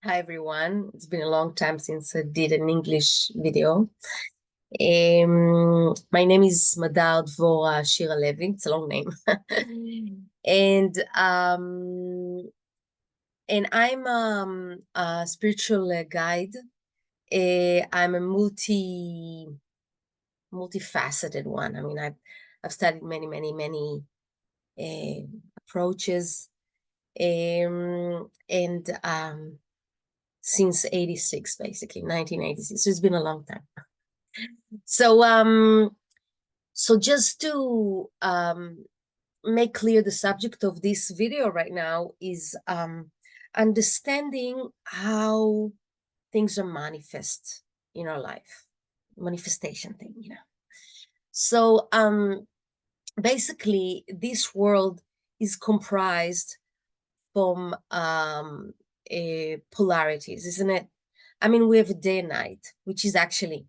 Hi everyone. It's been a long time since I did an English video. My name is Madar Dvora Shira Levy. It's a long name. And I'm a spiritual guide. I'm a multifaceted one. I mean, I've studied many approaches. And since 86, basically 1986. So it's been a long time. So just to make clear, the subject of this video right now is understanding how things are manifest in our life, manifestation thing. So basically, this world is comprised from polarities, isn't it? I mean, we have day and night, which is actually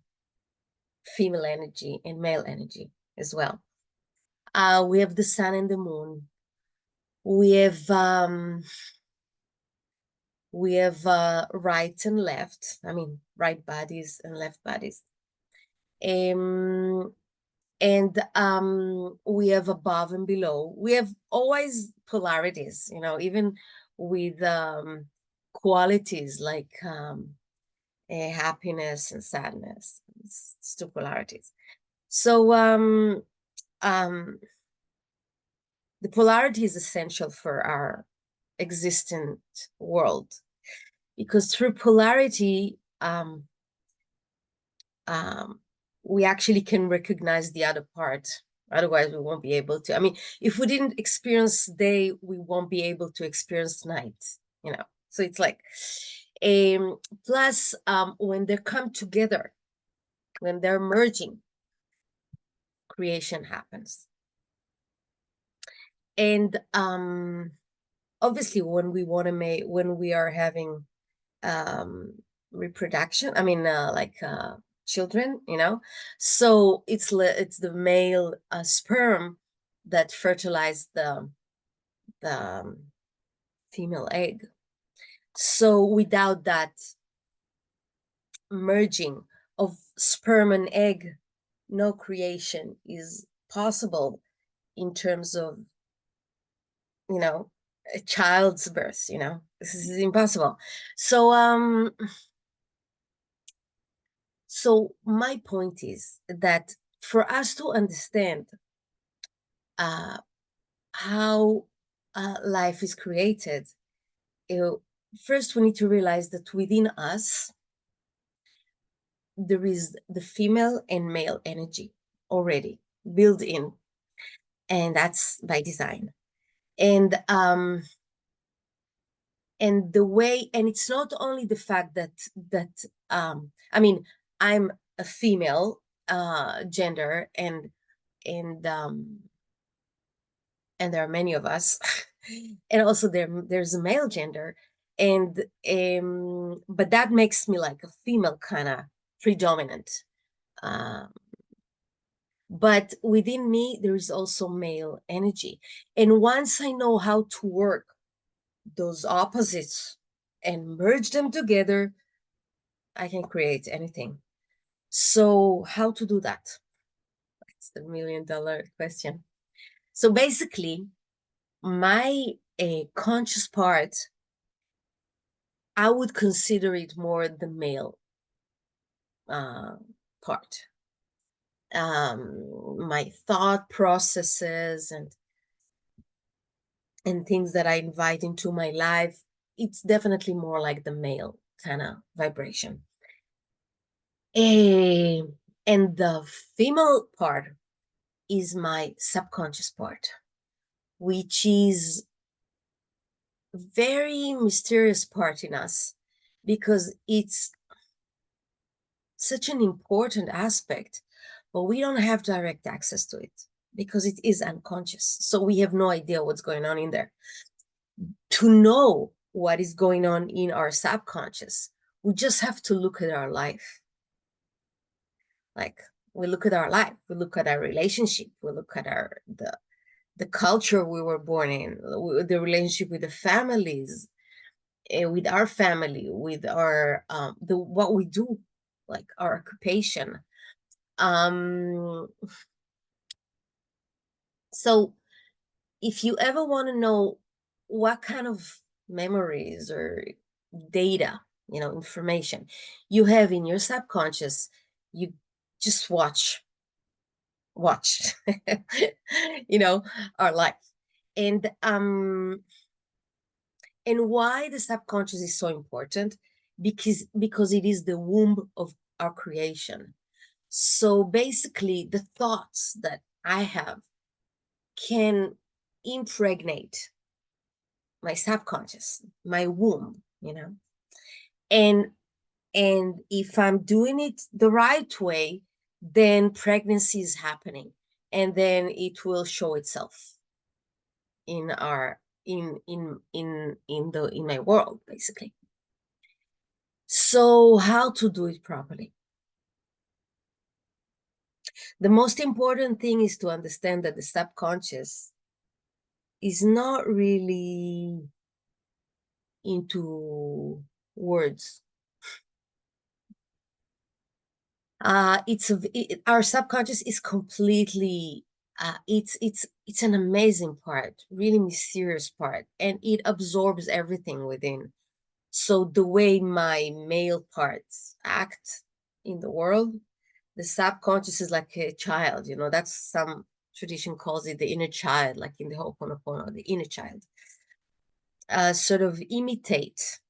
female energy and male energy as well. We have the sun and the moon. We have right and left. I mean, right bodies and left bodies. And we have above and below. We have always polarities, even with qualities like happiness and sadness. It's two polarities. So the polarity is essential for our existent world, because through polarity, we actually can recognize the other part. Otherwise, we won't be able to. I mean, if we didn't experience day, we won't be able to experience night. So it's like, plus, when they come together, when they're merging, creation happens. And obviously, when we are having reproduction, I mean, children, so it's the male sperm that fertilized the female egg. So without that merging of sperm and egg, no creation is possible in terms of a child's birth. This is impossible. So my point is that for us to understand how life is created, first we need to realize that within us, there is the female and male energy already built in, and that's by design. And it's not only the fact that I mean, I'm a female gender, and there are many of us, and also there's a male gender, and but that makes me like a female kind of predominant. But within me, there is also male energy, and once I know how to work those opposites and merge them together, I can create anything. So how to do that? That's the $1,000,000 question. So basically, my conscious part, I would consider it more the male part. My thought processes and things that I invite into my life, it's definitely more like the male kind of vibration. And the female part is my subconscious part, which is a very mysterious part in us, because it's such an important aspect, but we don't have direct access to it because it is unconscious. So we have no idea what's going on in there. To know what is going on in our subconscious, we just have to look at our life. Like, we look at our life, we look at our relationship, we look at the culture we were born in, the relationship with the families, with our family, with our what we do, like our occupation. Um, so if you ever want to know what kind of memories or data, information you have in your subconscious, you just watch our life. And why the subconscious is so important, because it is the womb of our creation. So basically, the thoughts that I have can impregnate my subconscious, my womb, and if I'm doing it the right way, then pregnancy is happening, and then it will show itself in our in my world, basically. So how to do it properly? The most important thing is to understand that the subconscious is not really into words. Our subconscious is completely it's an amazing part, really mysterious part, and it absorbs everything within. So the way my male parts act in the world, the subconscious is like a child, that's some tradition calls it the inner child, like in the Ho'oponopono, the inner child. Sort of imitates.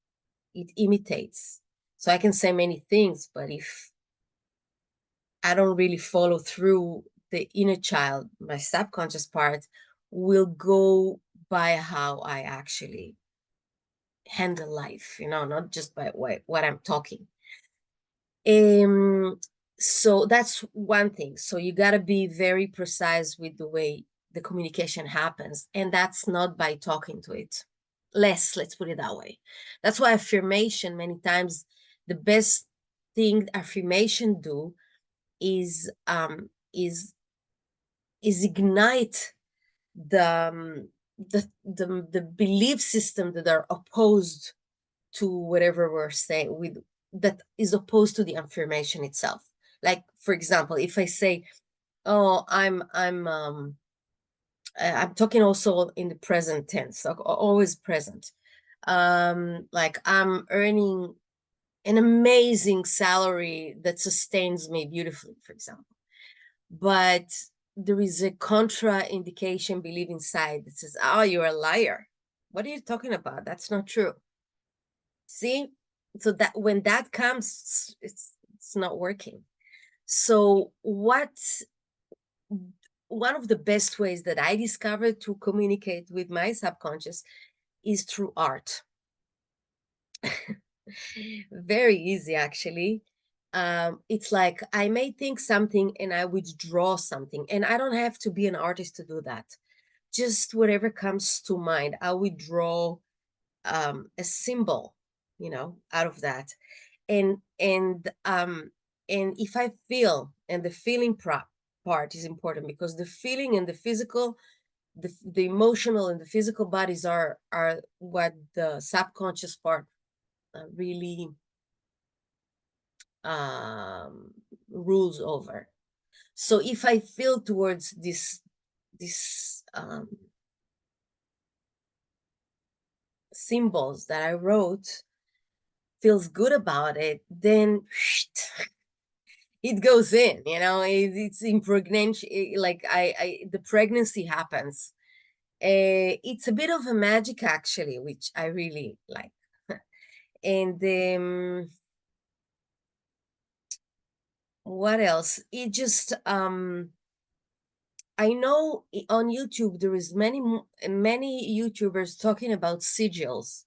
So I can say many things, but if I don't really follow through, the inner child, my subconscious part, will go by how I actually handle life, not just by what I'm talking. So that's one thing. So you got to be very precise with the way the communication happens, and that's not by talking to it less, let's put it that way. That's why affirmation, many times the best thing affirmation do is ignite the belief system that are opposed to whatever we're saying, with that is opposed to the affirmation itself. Like, for example, if I say, oh, I'm talking also in the present tense, so always present. Like, I'm earning an amazing salary that sustains me beautifully, for example. But there is a contraindication belief inside that says, oh, you're a liar. What are you talking about? That's not true. See? So that when that comes, it's not working. So one of the best ways that I discovered to communicate with my subconscious is through art. Very easy, actually. It's like I may think something and I would draw something, and I don't have to be an artist to do that. Just whatever comes to mind, I would draw a symbol, out of that. And if I feel, and the feeling part is important, because the feeling and the physical, the emotional and the physical bodies are what the subconscious part really rules over. So if I feel towards this symbols that I wrote, feels good about it, then it goes in, it's impregnation. Like the pregnancy happens. It's a bit of a magic, actually, which I really like. And what else? It just I know on YouTube there is many YouTubers talking about sigils,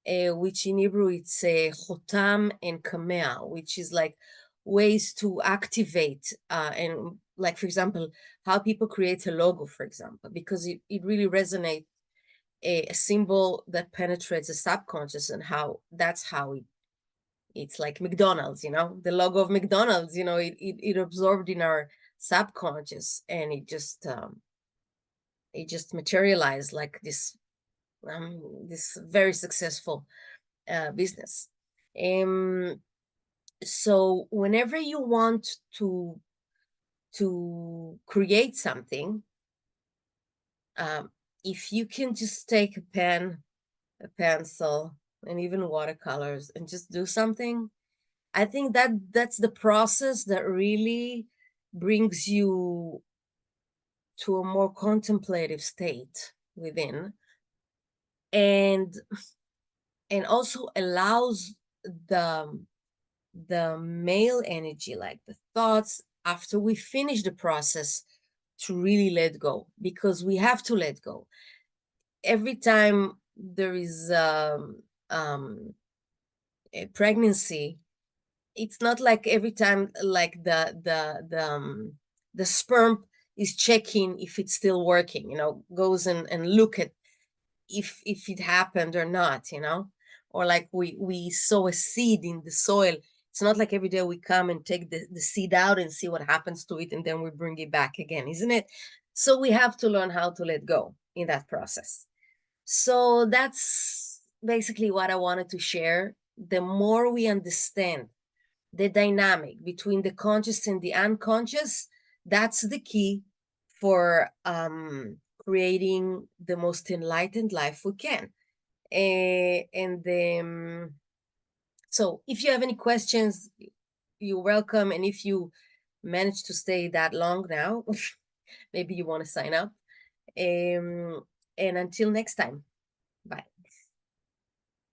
which in Hebrew it's chotam and kamea, which is like ways to activate, and like, for example, how people create a logo, for example, because it really resonates, a symbol that penetrates the subconscious, and that's how it's like McDonald's, the logo of McDonald's, it absorbed in our subconscious, and it just materialized like this this very successful business. So whenever you want to create something, if you can just take a pen, a pencil, and even watercolors and just do something, I think that that's the process that really brings you to a more contemplative state within, and also allows the male energy, like the thoughts, after we finish the process, to really let go, because we have to let go. Every time there is a pregnancy, it's not like every time like the sperm is checking if it's still working, goes and look at if it happened or not, or like we sow a seed in the soil. It's not like every day we come and take the seed out and see what happens to it and then we bring it back again, isn't it? So we have to learn how to let go in that process. So that's basically what I wanted to share. The more we understand the dynamic between the conscious and the unconscious, that's the key for creating the most enlightened life we can. And so if you have any questions, you're welcome. And if you manage to stay that long now, maybe you want to sign up. And until next time, bye.